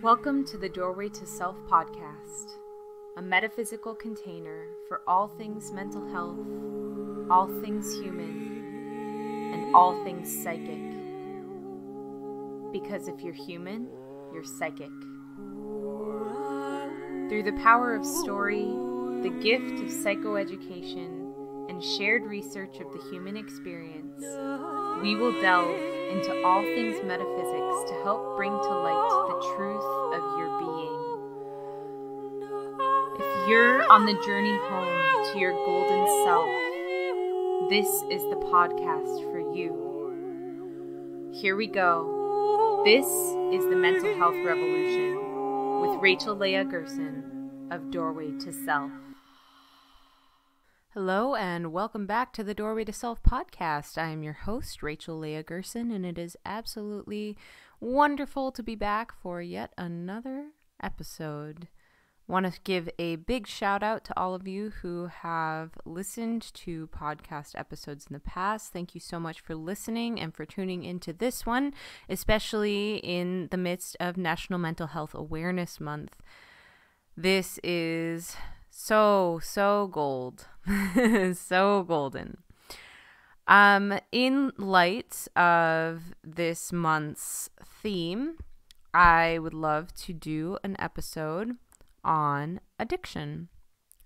Welcome to the Doorway to Self podcast, a metaphysical container for all things mental health, all things human, and all things psychic. Because if you're human, you're psychic. Through the power of story, the gift of psychoeducation, and shared research of the human experience, we will delve into all things metaphysics to help bring to light the truth of your being. If you're on the journey home to your golden self, this is the podcast for you. Here we go. This is the Mental Health Revolution with Rachel Leah Gerson of Doorway to Self. Hello and welcome back to the Doorway to Self podcast. I am your host, Rachel Leah Gerson, and it is absolutely wonderful to be back for yet another episode. Want to give a big shout out to all of you who have listened to podcast episodes in the past. Thank you so much for listening and for tuning into this one, especially in the midst of National Mental Health Awareness Month. This is so gold. So golden. In light of this month's theme, I would love to do an episode on addiction,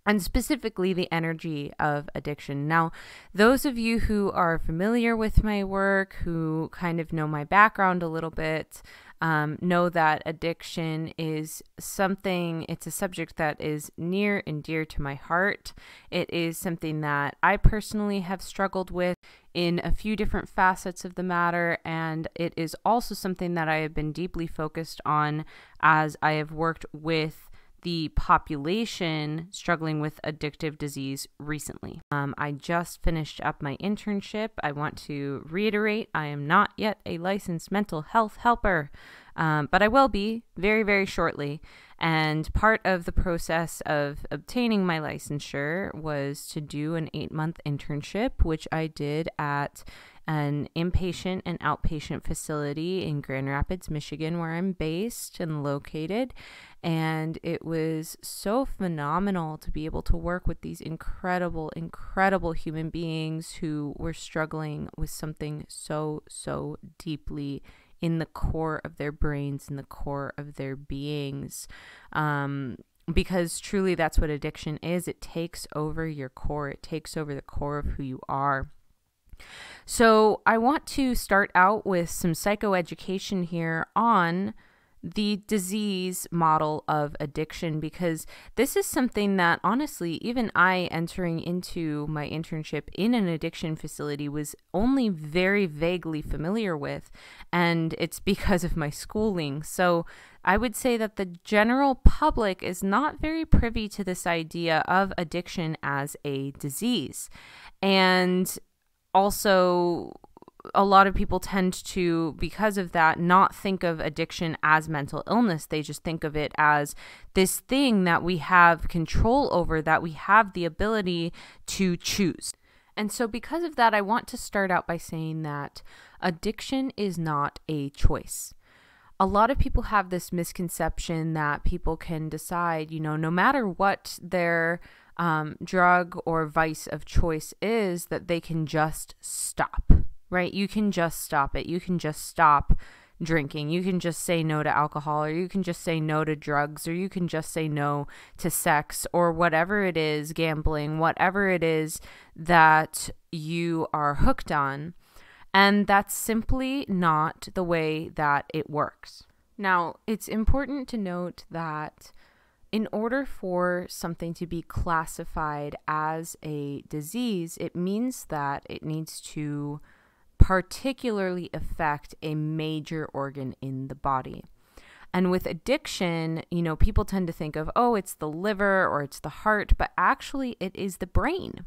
and specifically the energy of addiction. Now, those of you who are familiar with my work, who kind of know my background a little bit, know that addiction is it's a subject that is near and dear to my heart. It is something that I personally have struggled with in a few different facets of the matter, and it is also something that I have been deeply focused on as I have worked with the population struggling with addictive disease recently. I just finished up my internship. I want to reiterate, I am not yet a licensed mental health helper, but I will be very, very shortly. And part of the process of obtaining my licensure was to do an 8-month internship, which I did at an inpatient and outpatient facility in Grand Rapids, Michigan, where I'm based and located. And it was so phenomenal to be able to work with these incredible human beings who were struggling with something so deeply in the core of their brains, in the core of their beings. Because truly that's what addiction is. It takes over your core. It takes over the core of who you are. So I want to start out with some psychoeducation here on the disease model of addiction, because this is something that honestly, even I entering into my internship in an addiction facility was only very vaguely familiar with, and it's because of my schooling. So I would say that the general public is not very privy to this idea of addiction as a disease. And also, a lot of people tend to, because of that, not think of addiction as mental illness. They just think of it as this thing that we have control over, that we have the ability to choose. And so because of that, I want to start out by saying that addiction is not a choice. A lot of people have this misconception that people can decide, no matter what their drug or vice of choice is, that they can just stop, right? You can just stop it. You can just stop drinking. You can just say no to alcohol, or you can just say no to drugs, or you can just say no to sex, or whatever it is, gambling, whatever it is that you are hooked on. And that's simply not the way that it works. Now, it's important to note that in order for something to be classified as a disease, it means that it needs to particularly affect a major organ in the body. And with addiction, people tend to think of, it's the liver or it's the heart, but actually it is the brain,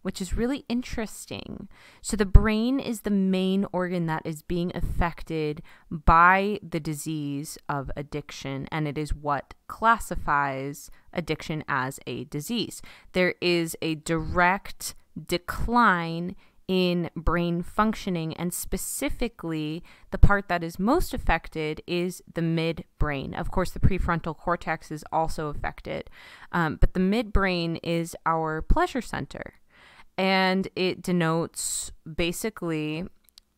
which is really interesting. So the brain is the main organ that is being affected by the disease of addiction, and it is what classifies addiction as a disease. There is a direct decline in brain functioning, and specifically the part that is most affected is the midbrain. Of course, the prefrontal cortex is also affected, but the midbrain is our pleasure center, and it denotes basically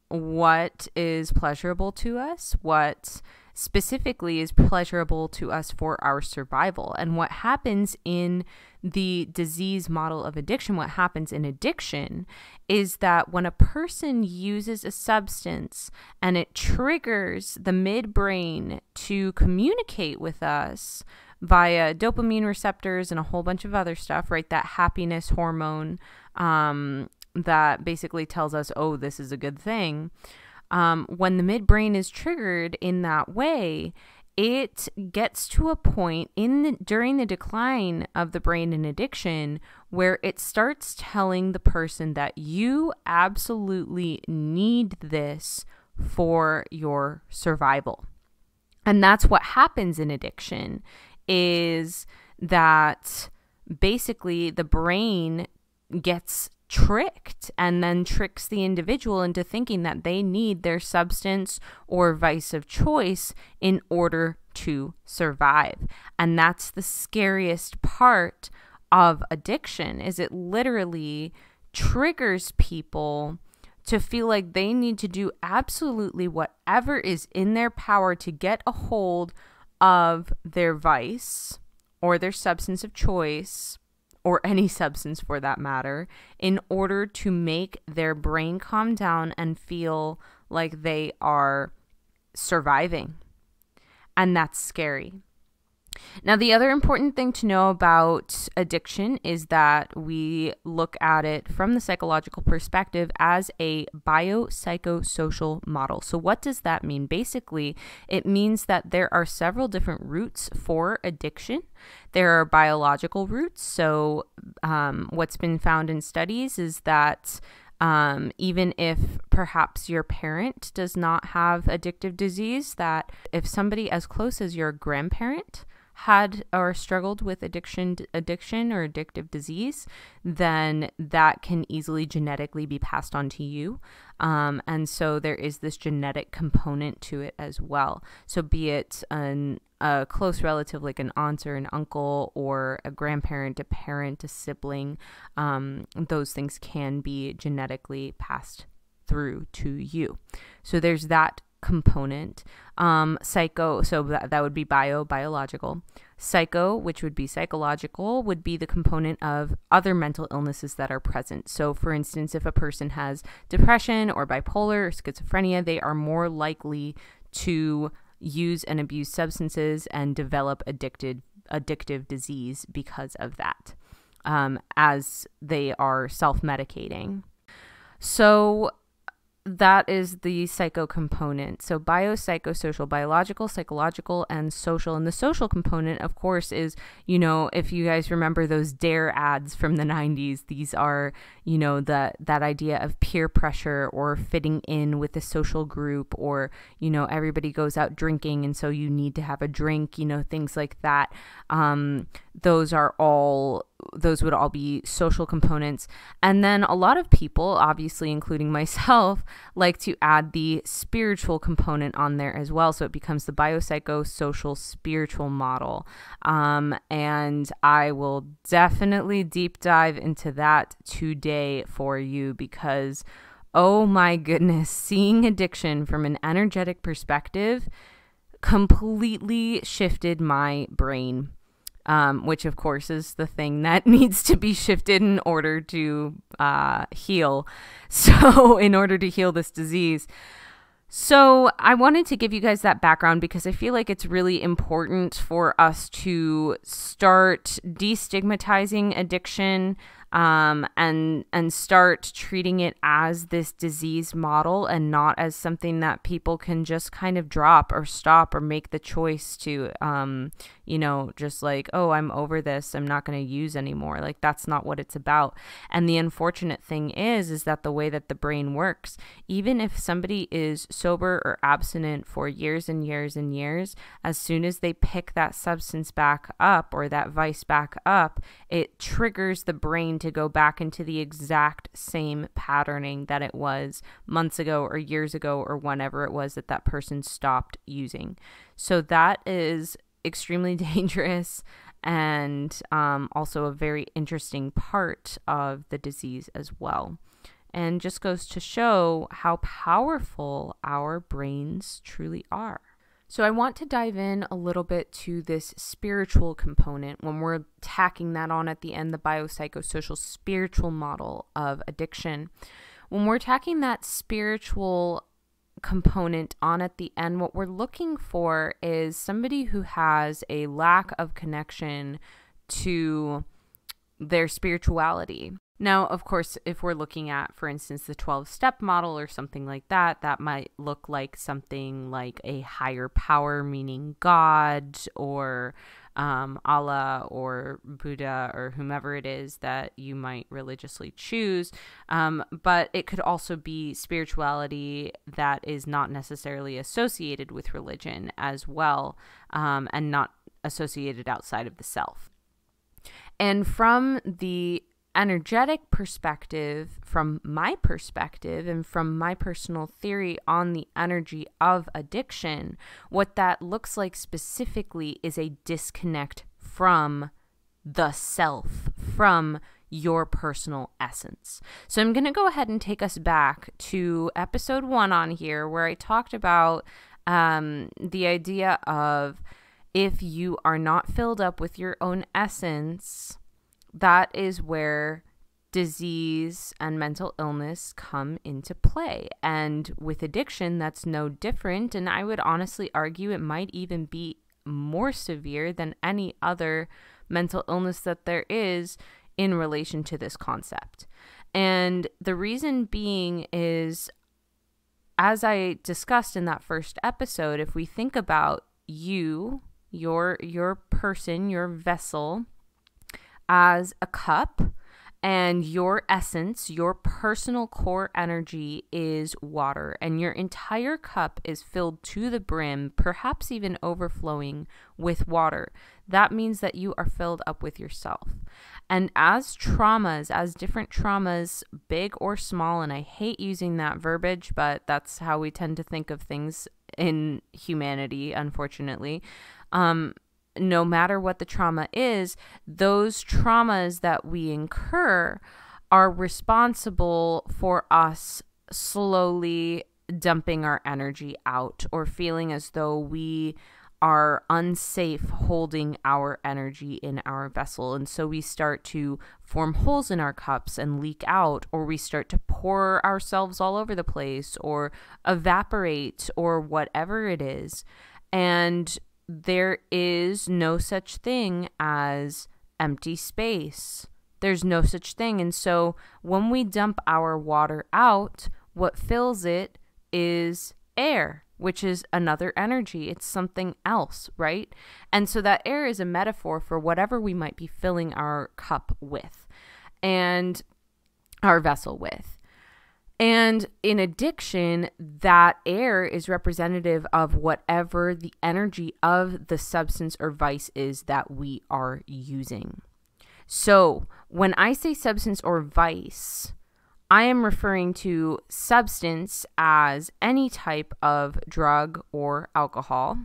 what is pleasurable to us, what specifically is pleasurable to us for our survival. And what happens in the disease model of addiction, what happens in addiction is that when a person uses a substance and it triggers the midbrain to communicate with us via dopamine receptors and a whole bunch of other stuff, right? That happiness hormone that basically tells us, oh, this is a good thing. When the midbrain is triggered in that way, it gets to a point during the decline of the brain in addiction where it starts telling the person that you absolutely need this for your survival. And that's what happens in addiction, is that basically the brain gets tricked and then tricks the individual into thinking that they need their substance or vice of choice in order to survive. And that's the scariest part of addiction, is it literally triggers people to feel like they need to do absolutely whatever is in their power to get a hold of their vice or their substance of choice, or any substance for that matter, in order to make their brain calm down and feel like they are surviving. And that's scary. Now, the other important thing to know about addiction is that we look at it from the psychological perspective as a biopsychosocial model. So what does that mean? Basically, it means that there are several different roots for addiction. There are biological roots. So what's been found in studies is that even if perhaps your parent does not have addictive disease, that if somebody as close as your grandparent had or struggled with addiction or addictive disease, then that can easily genetically be passed on to you. And so there is this genetic component to it as well. So be it a close relative like an aunt or an uncle or a grandparent, a parent, a sibling, those things can be genetically passed through to you. So there's that component. Psycho, so that would be biological. Psycho, which would be psychological, would be the component of other mental illnesses that are present. So for instance, if a person has depression or bipolar or schizophrenia, they are more likely to use and abuse substances and develop addictive disease because of that, as they are self-medicating. So that is the psycho component. So biopsychosocial, biological, psychological, and social. And the social component, of course, is, if you guys remember those DARE ads from the 90s, these are, that idea of peer pressure or fitting in with a social group, or, everybody goes out drinking and so you need to have a drink, things like that. Those would all be social components. And then a lot of people, obviously including myself, like to add the spiritual component on there as well. So it becomes the biopsychosocial spiritual model. And I will definitely deep dive into that today for you, because, oh my goodness, seeing addiction from an energetic perspective completely shifted my brain. Which of course is the thing that needs to be shifted in order to heal. So in order to heal this disease. So I wanted to give you guys that background because I feel like it's really important for us to start destigmatizing addiction, and start treating it as this disease model and not as something that people can just kind of drop or stop or make the choice to, just like, oh, I'm over this, I'm not going to use anymore. Like, that's not what it's about. And the unfortunate thing is that the way that the brain works, even if somebody is sober or abstinent for years and years and years, as soon as they pick that substance back up or that vice back up, it triggers the brain to go back into the exact same patterning that it was months ago or years ago or whenever it was that that person stopped using. So that is extremely dangerous and also a very interesting part of the disease as well. And just goes to show how powerful our brains truly are. So I want to dive in a little bit to this spiritual component when we're tacking that on at the end, the biopsychosocial spiritual model of addiction. When we're tacking that spiritual component on at the end, what we're looking for is somebody who has a lack of connection to their spirituality. Now, of course, if we're looking at, for instance, the 12-step model or something like that, that might look like something like a higher power, meaning God or Allah or Buddha or whomever it is that you might religiously choose. But it could also be spirituality that is not necessarily associated with religion as well, and not associated outside of the self. And from the energetic perspective, from my perspective and from my personal theory on the energy of addiction, what that looks like specifically is a disconnect from the self, from your personal essence. So I'm going to go ahead and take us back to episode 1 on here, where I talked about the idea of if you are not filled up with your own essence, that is where disease and mental illness come into play. And with addiction, that's no different. And I would honestly argue it might even be more severe than any other mental illness that there is in relation to this concept. And the reason being is, as I discussed in that first episode, if we think about you, your person, your vessel, as a cup, and your essence, your personal core energy is water, and your entire cup is filled to the brim, perhaps even overflowing with water. That means that you are filled up with yourself. And as different traumas, big or small, and I hate using that verbiage, but that's how we tend to think of things in humanity, unfortunately. No matter what the trauma is, those traumas that we incur are responsible for us slowly dumping our energy out or feeling as though we are unsafe holding our energy in our vessel. And so we start to form holes in our cups and leak out, or we start to pour ourselves all over the place or evaporate or whatever it is. And there is no such thing as empty space. There's no such thing. And so when we dump our water out, what fills it is air, which is another energy. It's something else, right? And so that air is a metaphor for whatever we might be filling our cup with and our vessel with. And in addiction, that air is representative of whatever the energy of the substance or vice is that we are using. So when I say substance or vice, I am referring to substance as any type of drug or alcohol,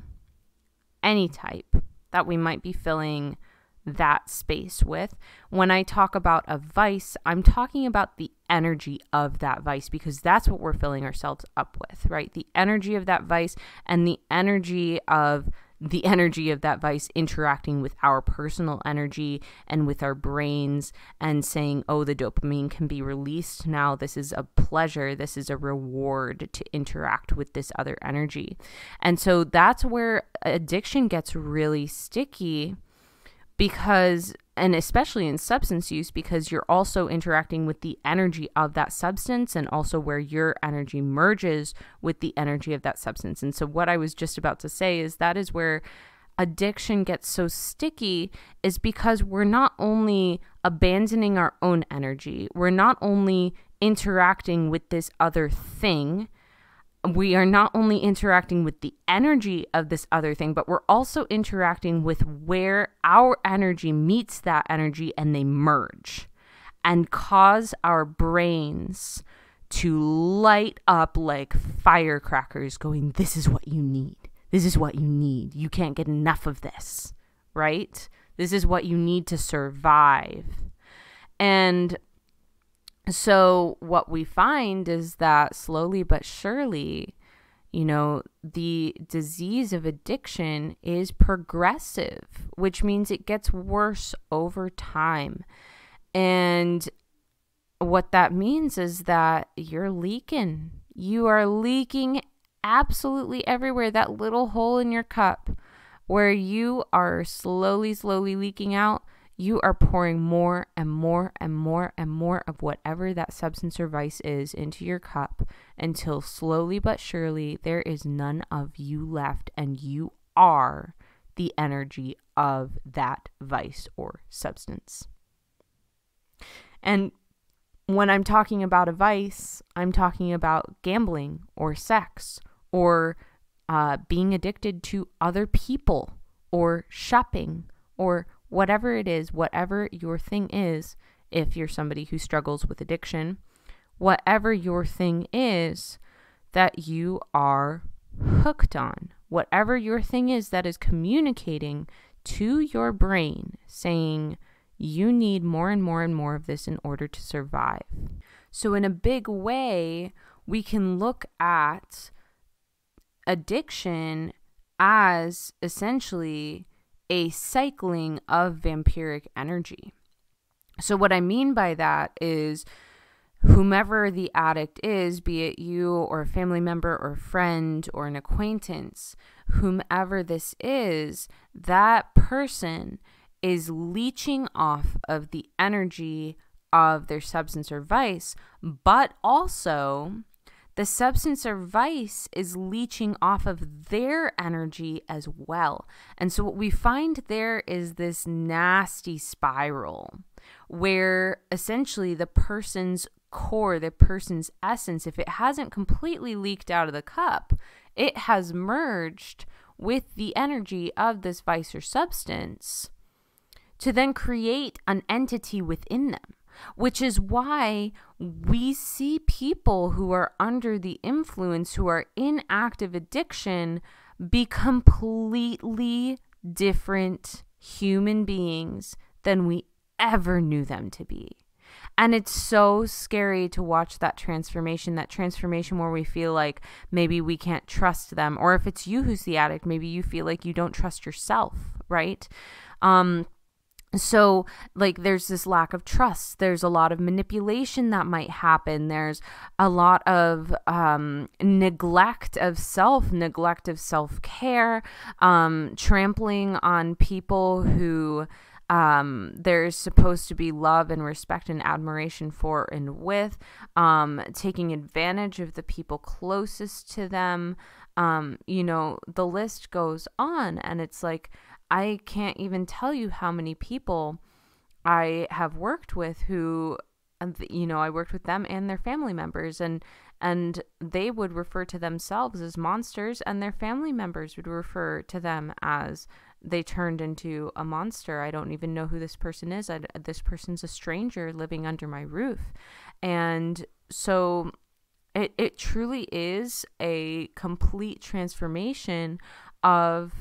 any type that we might be filling that space with. When I talk about a vice, I'm talking about the energy of that vice, because that's what we're filling ourselves up with, right? The energy of that vice and the energy of that vice interacting with our personal energy and with our brains and saying, oh, the dopamine can be released now. This is a pleasure. This is a reward to interact with this other energy. And so that's where addiction gets really sticky, because, and especially in substance use, because you're also interacting with the energy of that substance and also where your energy merges with the energy of that substance. And so what I was just about to say is that is where addiction gets so sticky, is because we're not only abandoning our own energy, we're not only interacting with this other thing, we are not only interacting with the energy of this other thing, but we're also interacting with where our energy meets that energy and they merge. and cause our brains to light up like firecrackers going, this is what you need. This is what you need. You can't get enough of this, right? This is what you need to survive. And so what we find is that slowly but surely, the disease of addiction is progressive, which means it gets worse over time. And what that means is that you're leaking. You are leaking absolutely everywhere. That little hole in your cup where you are slowly leaking out, you are pouring more and more and more and more of whatever that substance or vice is into your cup until slowly but surely there is none of you left, and you are the energy of that vice or substance. And when I'm talking about a vice, I'm talking about gambling or sex or being addicted to other people or shopping or whatever it is, whatever your thing is. If you're somebody who struggles with addiction, whatever your thing is that you are hooked on, whatever your thing is that is communicating to your brain saying you need more and more and more of this in order to survive. So in a big way, we can look at addiction as essentially a cycling of vampiric energy. So what I mean by that is whomever the addict is, be it you or a family member or a friend or an acquaintance, whomever this is, that person is leeching off of the energy of their substance or vice, but also the substance or vice is leeching off of their energy as well. And so what we find there is this nasty spiral where essentially the person's core, the person's essence, if it hasn't completely leaked out of the cup, it has merged with the energy of this vice or substance to then create an entity within them. Which is why we see people who are under the influence, who are in active addiction, be completely different human beings than we ever knew them to be. And it's so scary to watch that transformation where we feel like maybe we can't trust them. Or if it's you who's the addict, maybe you feel like you don't trust yourself, right? So like there's this lack of trust. There's a lot of manipulation that might happen. There's a lot of neglect of self-care, trampling on people who there's supposed to be love and respect and admiration for and with, taking advantage of the people closest to them. The list goes on, and it's like, I can't even tell you how many people I have worked with who, I worked with them and their family members, and they would refer to themselves as monsters, and their family members would refer to them as they turned into a monster. I don't even know who this person is. This person's a stranger living under my roof. And so it truly is a complete transformation of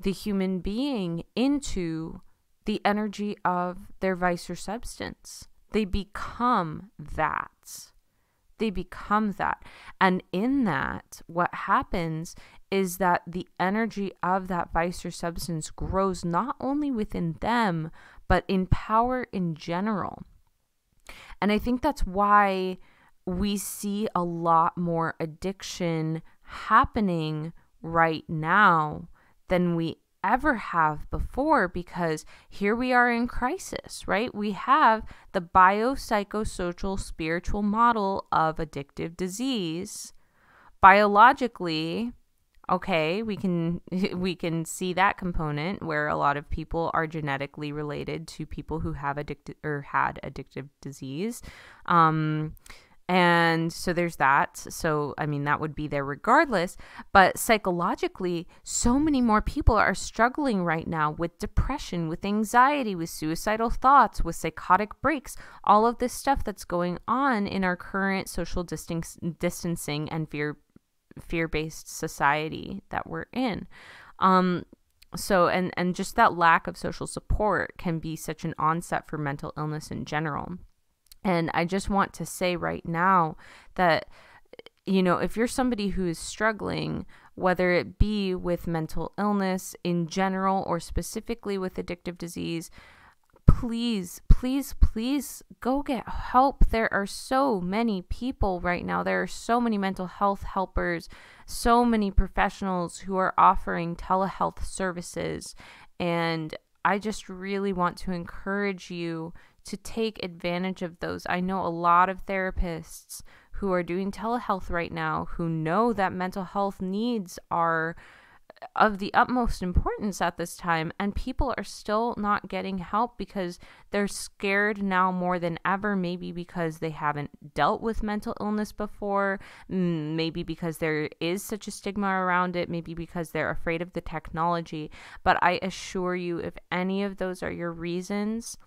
the human being into the energy of their vice or substance. They become that. And in that, what happens is that the energy of that vice or substance grows not only within them, but in power in general. And I think that's why we see a lot more addiction happening right now than we ever have before, because here we are in crisis, right? We have the biopsychosocial spiritual model of addictive disease. Biologically, okay, we can see that component where a lot of people are genetically related to people who have addicted or had addictive disease. And so there's that. So, I mean, that would be there regardless. But psychologically, so many more people are struggling right now with depression, with anxiety, with suicidal thoughts, with psychotic breaks, all of this stuff that's going on in our current social distancing and fear-based society that we're in. So, and just that lack of social support can be such an onset for mental illness in general. And I just want to say right now that, you know, if you're somebody who is struggling, whether it be with mental illness in general or specifically with addictive disease, please, please, please go get help. There are so many people right now. There are so many mental health helpers, so many professionals who are offering telehealth services. And I just really want to encourage you to take advantage of those. I know a lot of therapists who are doing telehealth right now who know that mental health needs are of the utmost importance at this time, and people are still not getting help because they're scared now more than ever, maybe because they haven't dealt with mental illness before, maybe because there is such a stigma around it, maybe because they're afraid of the technology. But I assure you, if any of those are your reasons,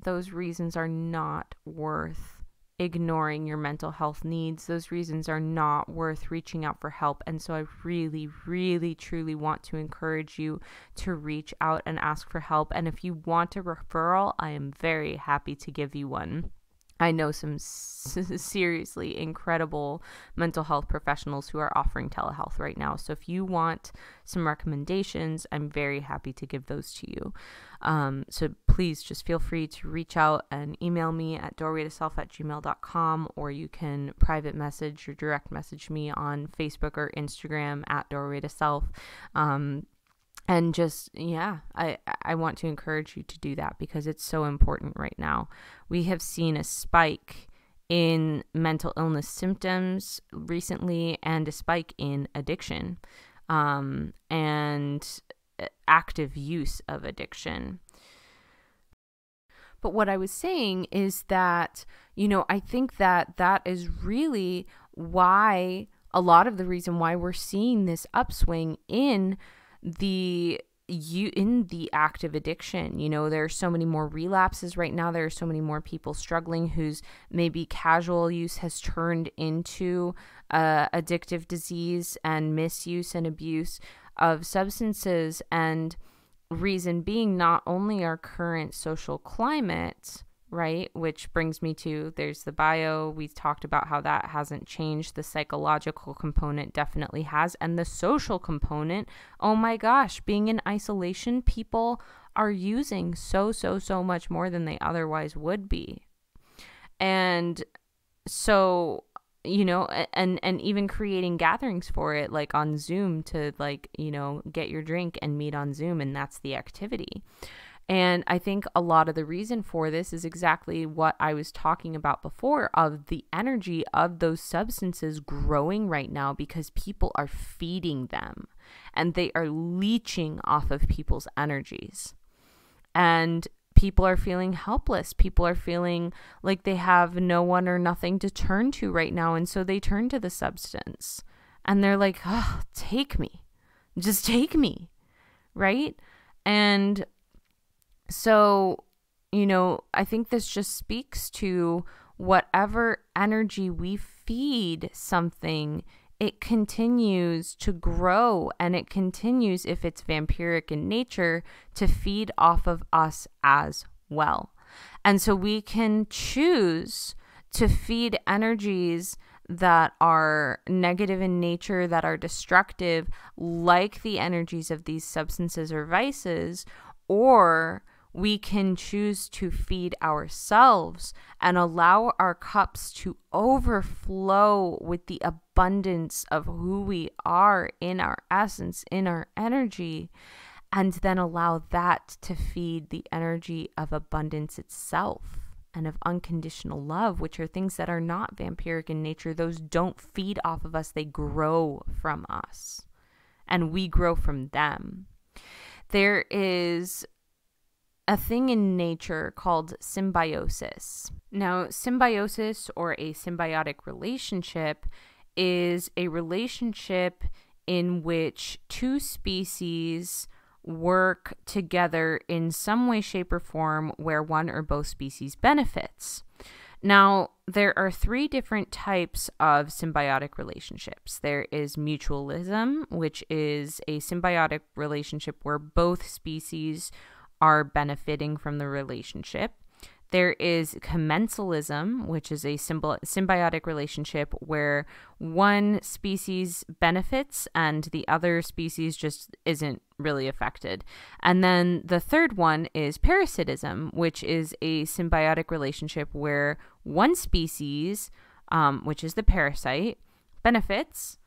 those reasons are not worth ignoring your mental health needs. Those reasons are not worth reaching out for help. And so I really, really, truly want to encourage you to reach out and ask for help. And if you want a referral, I am very happy to give you one. I know some seriously incredible mental health professionals who are offering telehealth right now. So if you want some recommendations, I'm very happy to give those to you. So please just feel free to reach out and email me at doorwaytoself@gmail.com, or you can private message or direct message me on Facebook or Instagram at doorwaytoself. And just, I want to encourage you to do that because it's so important right now. We have seen a spike in mental illness symptoms recently and a spike in addiction and active use of addiction. But what I was saying is that, I think that is really why a lot of the reason why we're seeing this upswing in the active addiction. There are so many more relapses right now. There are so many more people struggling whose maybe casual use has turned into addictive disease and misuse and abuse of substances. And reason being not only our current social climate, right? Which brings me to, there's the bio. We've talked about how that hasn't changed. The psychological component definitely has. And the social component, oh my gosh, being in isolation, people are using so much more than they otherwise would be. And so, and even creating gatherings for it, like on Zoom to get your drink and meet on Zoom. And that's the activity. And I think a lot of the reason for this is exactly what I was talking about before, of the energy of those substances growing right now because people are feeding them and they are leeching off of people's energies. And people are feeling helpless. People are feeling like they have no one or nothing to turn to right now. And so they turn to the substance and they're like, oh, take me. Just take me. Right? And so, I think this just speaks to whatever energy we feed something, it continues to grow, and it continues, if it's vampiric in nature, to feed off of us as well. And so we can choose to feed energies that are negative in nature, that are destructive, like the energies of these substances or vices, or we can choose to feed ourselves and allow our cups to overflow with the abundance of who we are in our essence, in our energy, and then allow that to feed the energy of abundance itself and of unconditional love, which are things that are not vampiric in nature. Those don't feed off of us. They grow from us, and we grow from them. There is a thing in nature called symbiosis. Now, symbiosis, or a symbiotic relationship, is a relationship in which two species work together in some way, shape, or form where one or both species benefits. Now, there are three different types of symbiotic relationships. There is mutualism, which is a symbiotic relationship where both species are benefiting from the relationship. There is commensalism, which is a symbiotic relationship where one species benefits and the other species just isn't really affected. And then the third one is parasitism, which is a symbiotic relationship where one species, which is the parasite, benefits,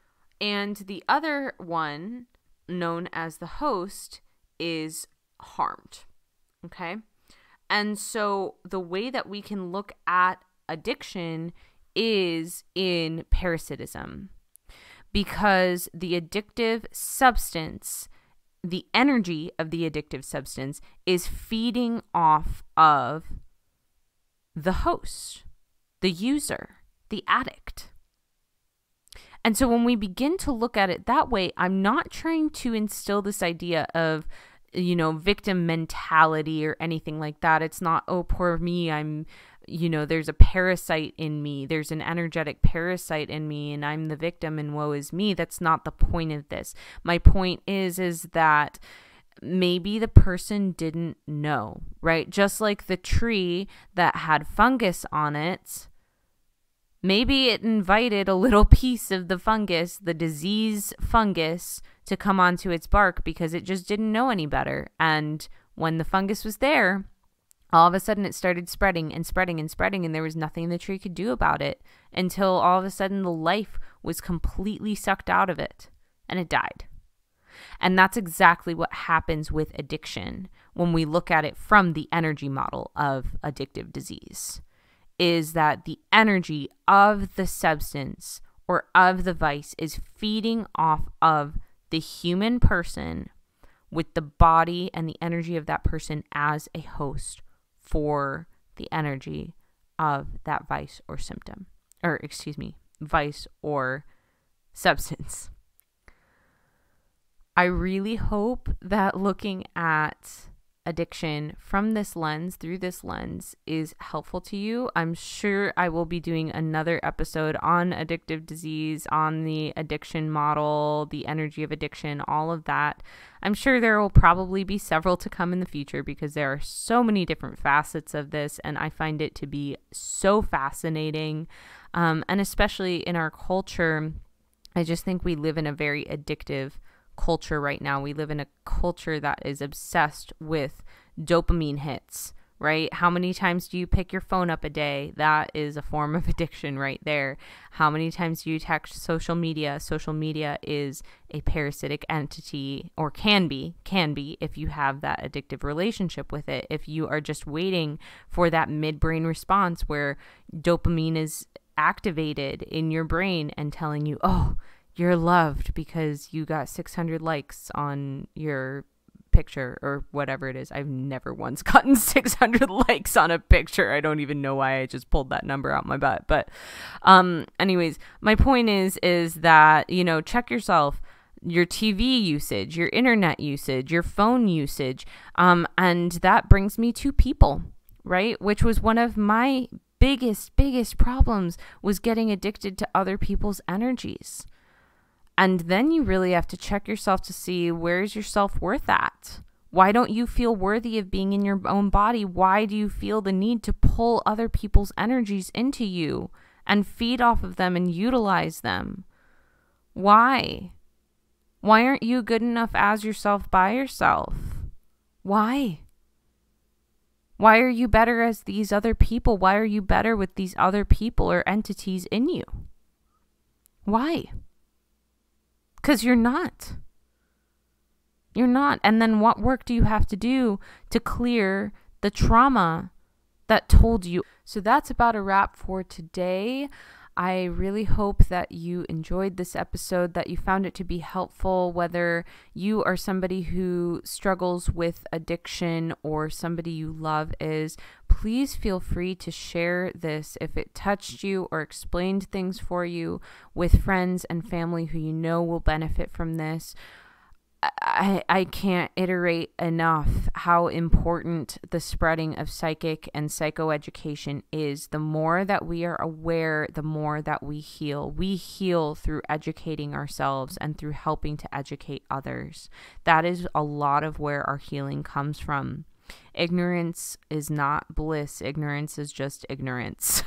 and the other one, known as the host, is harmed. Okay? And so the way that we can look at addiction is in parasitism, because the addictive substance, the energy of the addictive substance, is feeding off of the host, the user, the addict. And so when we begin to look at it that way, I'm not trying to instill this idea of victim mentality or anything like that. It's not, oh, poor me, there's a parasite in me. There's an energetic parasite in me and I'm the victim and woe is me. That's not the point of this. My point is that maybe the person didn't know, right? Just like the tree that had fungus on it, maybe it invited a little piece of the fungus, the disease fungus, to come onto its bark because it just didn't know any better. And when the fungus was there, all of a sudden it started spreading and spreading and spreading, and there was nothing the tree could do about it until all of a sudden the life was completely sucked out of it and it died. And that's exactly what happens with addiction when we look at it from the energy model of addictive disease, is that the energy of the substance or of the vice is feeding off of the human person with the body and the energy of that person as a host for the energy of that vice or symptom, vice or substance. I really hope that looking at addiction from this lens, through this lens, is helpful to you. I'm sure I will be doing another episode on addictive disease, on the addiction model, the energy of addiction, all of that. I'm sure there will probably be several to come in the future because there are so many different facets of this, and I find it to be so fascinating. And especially in our culture, I just think we live in a very addictive culture right now. We live in a culture that is obsessed with dopamine hits, right? How many times do you pick your phone up a day? That is a form of addiction right there. How many times do you text social media? Social media is a parasitic entity, or can be if you have that addictive relationship with it. If you are just waiting for that midbrain response where dopamine is activated in your brain and telling you, oh, you're loved because you got 600 likes on your picture or whatever it is. I've never once gotten 600 likes on a picture. I don't even know why I just pulled that number out my butt. But anyways, my point is that, check yourself, your TV usage, your internet usage, your phone usage. And that brings me to people, right? Which was one of my biggest problems, was getting addicted to other people's energies. And then you really have to check yourself to see, where's your self-worth at? Why don't you feel worthy of being in your own body? Why do you feel the need to pull other people's energies into you and feed off of them and utilize them? Why? Why aren't you good enough as yourself by yourself? Why? Why are you better as these other people? Why are you better with these other people or entities in you? Why? Because you're not. You're not. And then what work do you have to do to clear the trauma that told you? So that's about a wrap for today. I really hope that you enjoyed this episode, that you found it to be helpful, whether you are somebody who struggles with addiction or somebody you love is. Please feel free to share this if it touched you or explained things for you with friends and family who you know will benefit from this. I can't iterate enough how important the spreading of psychic and psychoeducation is. The more that we are aware, the more that we heal. We heal through educating ourselves and through helping to educate others. That is a lot of where our healing comes from. Ignorance is not bliss. Ignorance is just ignorance.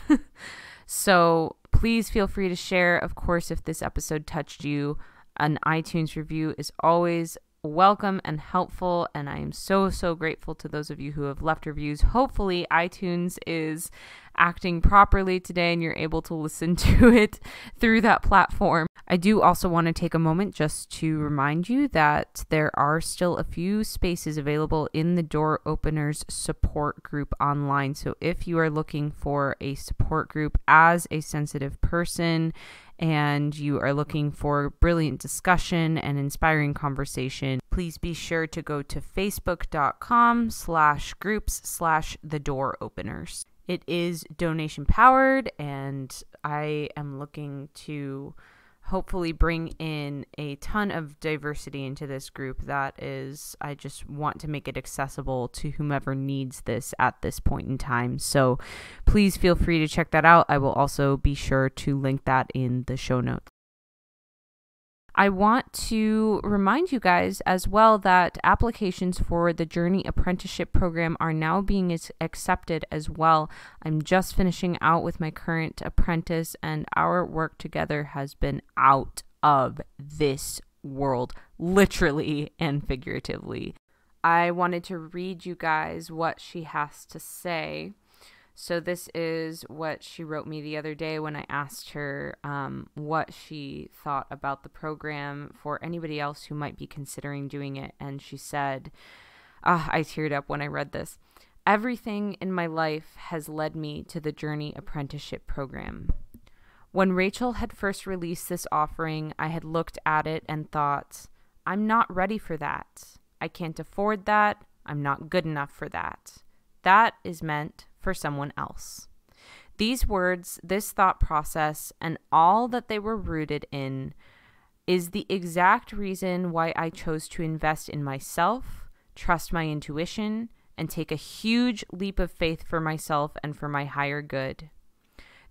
So please feel free to share. Of course, if this episode touched you, an iTunes review is always welcome and helpful, and I am so grateful to those of you who have left reviews. Hopefully iTunes is acting properly today and you're able to listen to it through that platform. I do also want to take a moment just to remind you that there are still a few spaces available in the Door Openers support group online. So if you are looking for a support group as a sensitive person and you are looking for brilliant discussion and inspiring conversation, please be sure to go to facebook.com/groups/thedooropeners. It is donation powered, and I am looking to hopefully bring in a ton of diversity into this group. I just want to make it accessible to whomever needs this at this point in time. So please feel free to check that out. I will also be sure to link that in the show notes. I want to remind you guys as well that applications for the Journey Apprenticeship Program are now being accepted as well. I'm just finishing out with my current apprentice, and our work together has been out of this world, literally and figuratively. I wanted to read you guys what she has to say. So this is what she wrote me the other day when I asked her what she thought about the program for anybody else who might be considering doing it. And she said, I teared up when I read this. "Everything in my life has led me to the Journey Apprenticeship Program. When Rachel had first released this offering, I had looked at it and thought, I'm not ready for that. I can't afford that. I'm not good enough for that. That is meant for someone else." These words, this thought process, and all that they were rooted in is the exact reason why I chose to invest in myself, trust my intuition, and take a huge leap of faith for myself and for my higher good.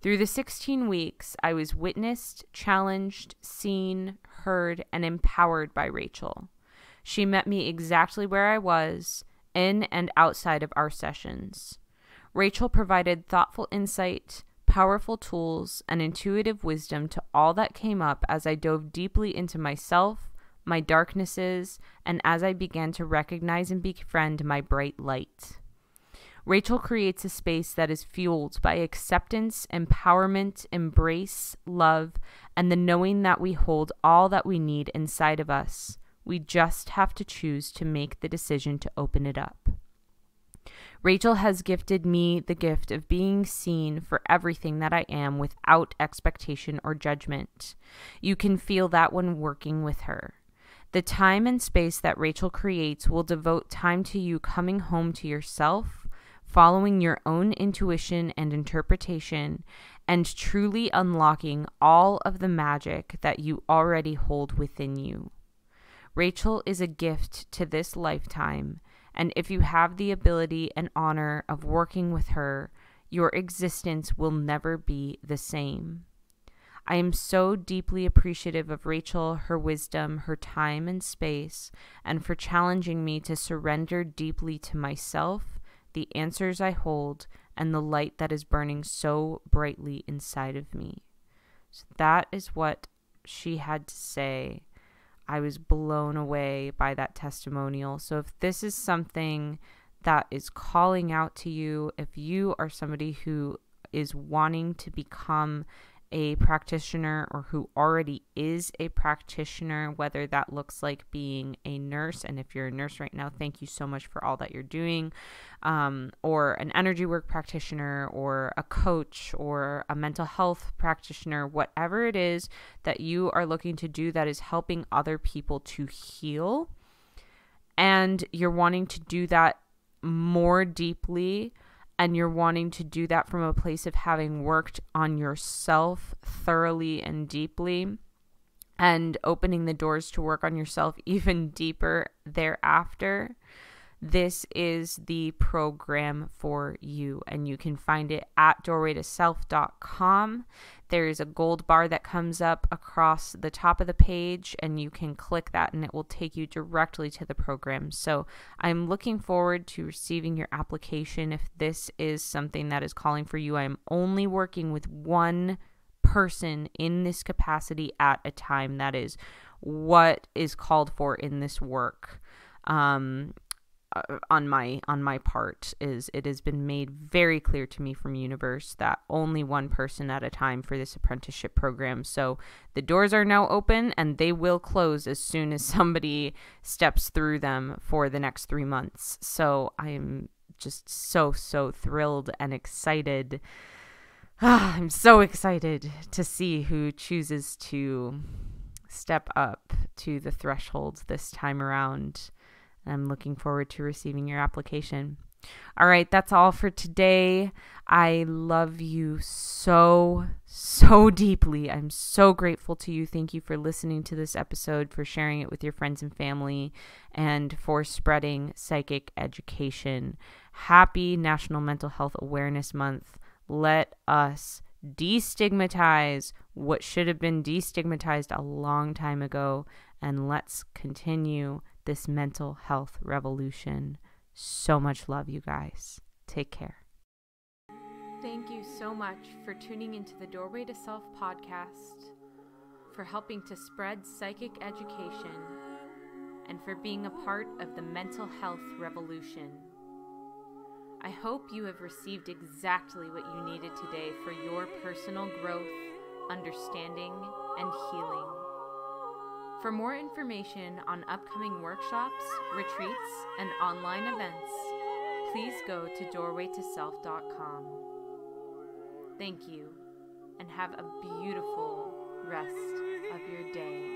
Through the 16 weeks, I was witnessed, challenged, seen, heard, and empowered by Rachel. She met me exactly where I was, in and outside of our sessions. Rachel provided thoughtful insight, powerful tools, and intuitive wisdom to all that came up as I dove deeply into myself, my darknesses, and as I began to recognize and befriend my bright light. Rachel creates a space that is fueled by acceptance, empowerment, embrace, love, and the knowing that we hold all that we need inside of us. We just have to choose to make the decision to open it up. Rachel has gifted me the gift of being seen for everything that I am without expectation or judgment. You can feel that when working with her. The time and space that Rachel creates will devote time to you coming home to yourself, following your own intuition and interpretation, and truly unlocking all of the magic that you already hold within you. Rachel is a gift to this lifetime, and if you have the ability and honor of working with her, your existence will never be the same. I am so deeply appreciative of Rachel, her wisdom, her time and space, and for challenging me to surrender deeply to myself, the answers I hold, and the light that is burning so brightly inside of me. So that is what she had to say. I was blown away by that testimonial. So if this is something that is calling out to you, if you are somebody who is wanting to become a practitioner or who already is a practitioner, whether that looks like being a nurse. And if you're a nurse right now, thank you so much for all that you're doing, or an energy work practitioner or a coach or a mental health practitioner, whatever it is that you are looking to do that is helping other people to heal. And you're wanting to do that more deeply, and you're wanting to do that from a place of having worked on yourself thoroughly and deeply, and opening the doors to work on yourself even deeper thereafter, this is the program for you. And you can find it at doorwaytoself.com. There is a gold bar that comes up across the top of the page, and you can click that and it will take you directly to the program. So I'm looking forward to receiving your application if this is something that is calling for you. I'm only working with one person in this capacity at a time. That is what is called for in this work. On my part, is it has been made very clear to me from universe that only one person at a time for this apprenticeship program. So the doors are now open, and they will close as soon as somebody steps through them for the next 3 months. So I'm just so thrilled and excited. I'm so excited to see who chooses to step up to the threshold this time around. I'm looking forward to receiving your application. All right, that's all for today. I love you so deeply. I'm so grateful to you. Thank you for listening to this episode, for sharing it with your friends and family, and for spreading psychic education. Happy National Mental Health Awareness Month. Let us destigmatize what should have been destigmatized a long time ago, and let's continue this mental health revolution. So much love, you guys. Take care. Thank you so much for tuning into the Doorway to Self podcast, for helping to spread psychic education, and for being a part of the mental health revolution. I hope you have received exactly what you needed today for your personal growth, understanding, and healing. For more information on upcoming workshops, retreats, and online events, please go to doorwaytoself.com. Thank you, and have a beautiful rest of your day.